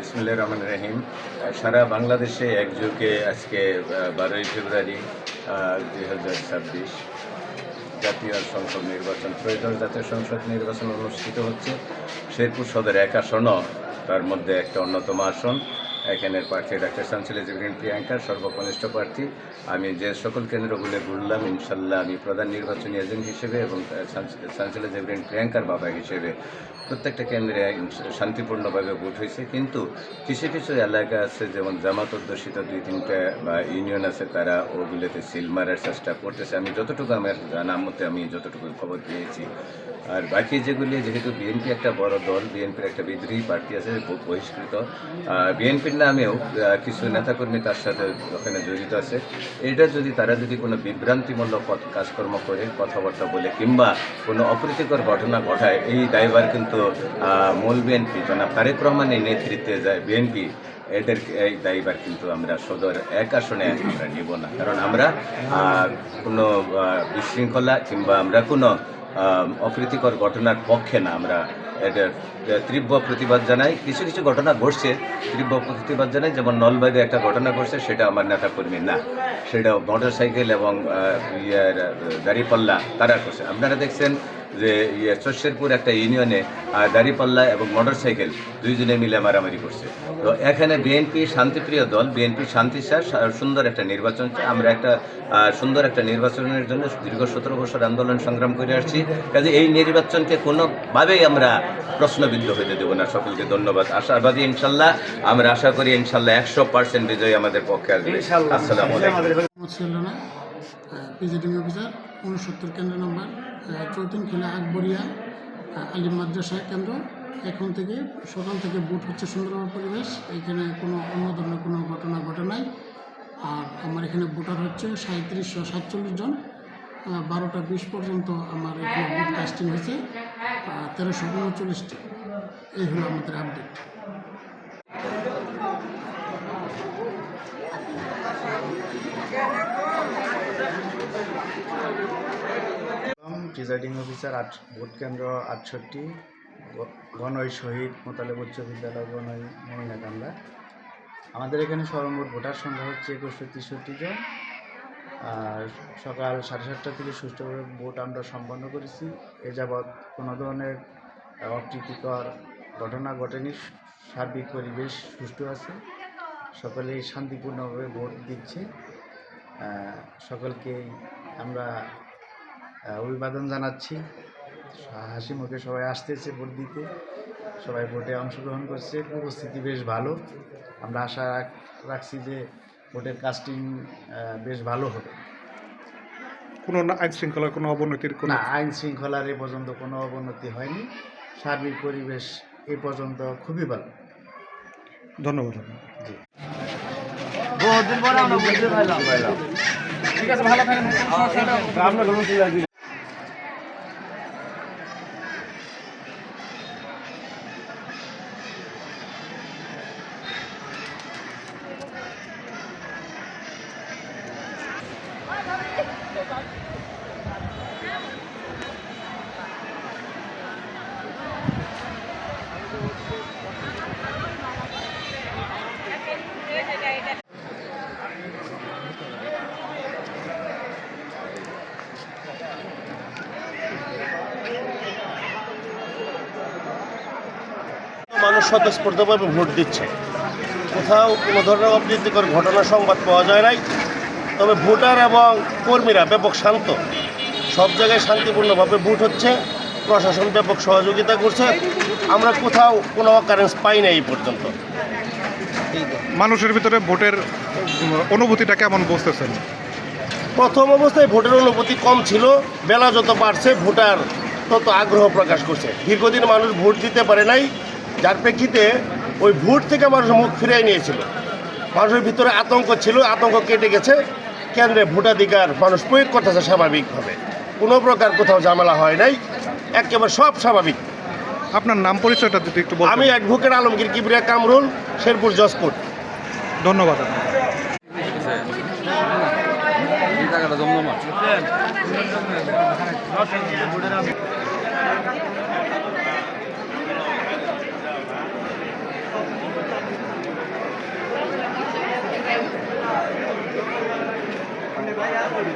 বিসমিল্লাহির রহমানির রহিম। সারা বাংলাদেশে একযোগে আজকে 12ই ফেব্রুয়ারি 2026 জাতীয় সংসদ নির্বাচন, ত্রয়োদশ জাতীয় সংসদ নির্বাচন অনুষ্ঠিত হচ্ছে। শেরপুর সদর এক আসনও তার মধ্যে একটা অন্যতম আসন। এখানের প্রার্থী ডাক্তার শামসুল জেবরিন প্রিয়াঙ্কা সর্বকনিষ্ঠ প্রার্থী। আমি যে সকল কেন্দ্রগুলো ঘুরলাম, ইনশাল্লাহ আমি প্রধান নির্বাচনী এজেন্ট হিসেবে এবং শামসুল জেবরিন প্রিয়াঙ্কার বাবা হিসেবে প্রত্যেকটা কেন্দ্রে শান্তিপূর্ণভাবে ভোট হয়েছে। কিন্তু কিছু কিছু এলাকা আছে, যেমন জামাত অধ্যুষিত 2-3টা ইউনিয়ন আছে, তারা ওগুলোতে সিল মারার চেষ্টা করতেছে। আমি যতটুকু আমার জানা মতে আমি যতটুকু খবর পেয়েছি। আর বাকি যেগুলি, যেহেতু বিএনপি একটা বড় দল, বিএনপির একটা বিদ্রোহী পার্টি আছে বহিষ্কৃত, বিএনপির নামেও কিছু নেতাকর্মী তার সাথে ওখানে জড়িত আছে। এটা যদি তারা কোনো বিভ্রান্তিমূলক কাজকর্ম করে, কথাবার্তা বলে কিংবা কোনো অপ্রীতিকর ঘটনা ঘটায়, এই দায়ভার কিন্তু মূল বিএনপি জনাব তারেক রহমানের নেতৃত্বে যায় বিএনপি, এদের এই দায়ভার কিন্তু আমরা সদর এক আসনে আমরা নিব না। কারণ আমরা কোনো বিশৃঙ্খলা কিংবা আমরা কোনো অপ্রীতিকর ঘটনার পক্ষে না। আমরা এটার তীব্র প্রতিবাদ জানাই। কিছু কিছু ঘটনা ঘটছে, তীব্র প্রতিবাদ জানাই। যেমন নলবাগে একটা ঘটনা ঘটছে, সেটা আমার নেতাকর্মী না, সেটা মোটর সাইকেল এবং দাঁড়িপাল্লা তারা করছে। আপনারা দেখছেন যে চশেরপুর একটা ইউনিয়নে দাঁড়িপাল্লা এবং মোটর সাইকেল দুইজনে মিলে মারামারি করছে। তো এখানে বিএনপি শান্তিপ্রিয় দল, বিএনপি শান্তিসার সুন্দর একটা নির্বাচন। আমরা একটা সুন্দর একটা নির্বাচনের জন্য দীর্ঘ 17 বছর আন্দোলন সংগ্রাম করে আসছি। কাজে এই নির্বাচনকে কোনোভাবেই আমরা প্রশ্নবিদ্ধ হতে দেব না। সকলকে ধন্যবাদ। আশাবাদী ইনশাল্লাহ, আমরা আশা করি ইনশাল্লাহ 100% বিজয় আমাদের পক্ষে আসবে। আসসালামু আলাইকুম। প্রিজাইডিং অফিসার 69 কেন্দ্র নম্বর 14 কিলা আকবরিয়া আলিম মাদ্রাসা কেন্দ্র। এখন থেকে সকাল থেকে ভোট হচ্ছে সুন্দরভাবে পরিবেশ। এখানে কোনো অন্য ধরনের কোনো ঘটনা ঘটে নাই। আর আমার এখানে ভোটার হচ্ছে 3747 জন। 12টা 20 পর্যন্ত আমার এখানে ভোট কাস্টিং হয়েছে 1339টি। এই হলো আমাদের আপডেট। প্রিজাইডিং অফিসার ভোট কেন্দ্র 68, গণই শহীদ মোতালেব উচ্চ বিদ্যালয়, গণই মহিলাকান্দা। আমাদের এখানে সর্বমোট ভোটার সংখ্যা হচ্ছে 2163 জন। আর সকাল 7:30 থেকে সুষ্ঠুভাবে ভোট আমরা সম্পন্ন করেছি। এ যাবৎ কোনো ধরনের অপ্রীতিকর ঘটনা ঘটেনি। সার্বিক পরিবেশ সুষ্ঠু আছে, সকলেই শান্তিপূর্ণভাবে ভোট দিচ্ছে। সকলকেই আমরা অভিবাদন জানাচ্ছি। হাসি মুখে সবাই আসতেছে ভোট দিতে, সবাই ভোটে অংশগ্রহণ করছে। উপস্থিতি বেশ ভালো। আমরা আশা রাখছি যে ভোটের কাস্টিং বেশ ভালো হবে। কোনো আইন শৃঙ্খলার কোনো অবনতির কোনো আইন শৃঙ্খলার এ পর্যন্ত কোনো অবনতি হয়নি। সার্বিক পরিবেশ এ পর্যন্ত খুবই ভালো। ধন্যবাদ। জি, ঠিক আছে, ভালো থাকেন। মানুষ স্বতঃস্ফূর্তভাবে ভোট দিচ্ছে। কোথাও কোনো ধরনের অপ্রীতিকর ঘটনা সংবাদ পাওয়া যায় নাই। তবে ভোটার এবং কর্মীরা ব্যাপক শান্ত, সব জায়গায় শান্তিপূর্ণভাবে ভোট হচ্ছে। প্রশাসন ব্যাপক সহযোগিতা করছে। আমরা কোথাও কোনো অকারেন্স পাই না এই পর্যন্ত। মানুষের ভিতরে ভোটের অনুভূতিটা কেমন বুঝতেছেন? প্রথম অবস্থায় ভোটের অনুভূতি কম ছিল। বেলা যত বাড়ছে ভোটার তত আগ্রহ প্রকাশ করছে। দীর্ঘদিন মানুষ ভোট দিতে পারে নাই, যার প্রেক্ষিতে ওই ভোট থেকে মানুষ মুখ ফিরিয়ে নিয়েছিল। মানুষের ভিতরে আতঙ্ক ছিল, আতঙ্ক কেটে গেছে। কেন্দ্রে ভোটাধিকার মানুষ প্রয়োগ করতেছে স্বাভাবিকভাবে। কোনো প্রকার কোথাও ঝামেলা হয় নাই, একেবারে সব স্বাভাবিক। আপনার নাম পরিচয়টা যদি একটু বলতেন। আমি অ্যাডভোকেট আলমগীর কিবরিয়া কামরুল, শেরপুর জজকোর্ট। ধন্যবাদ। করে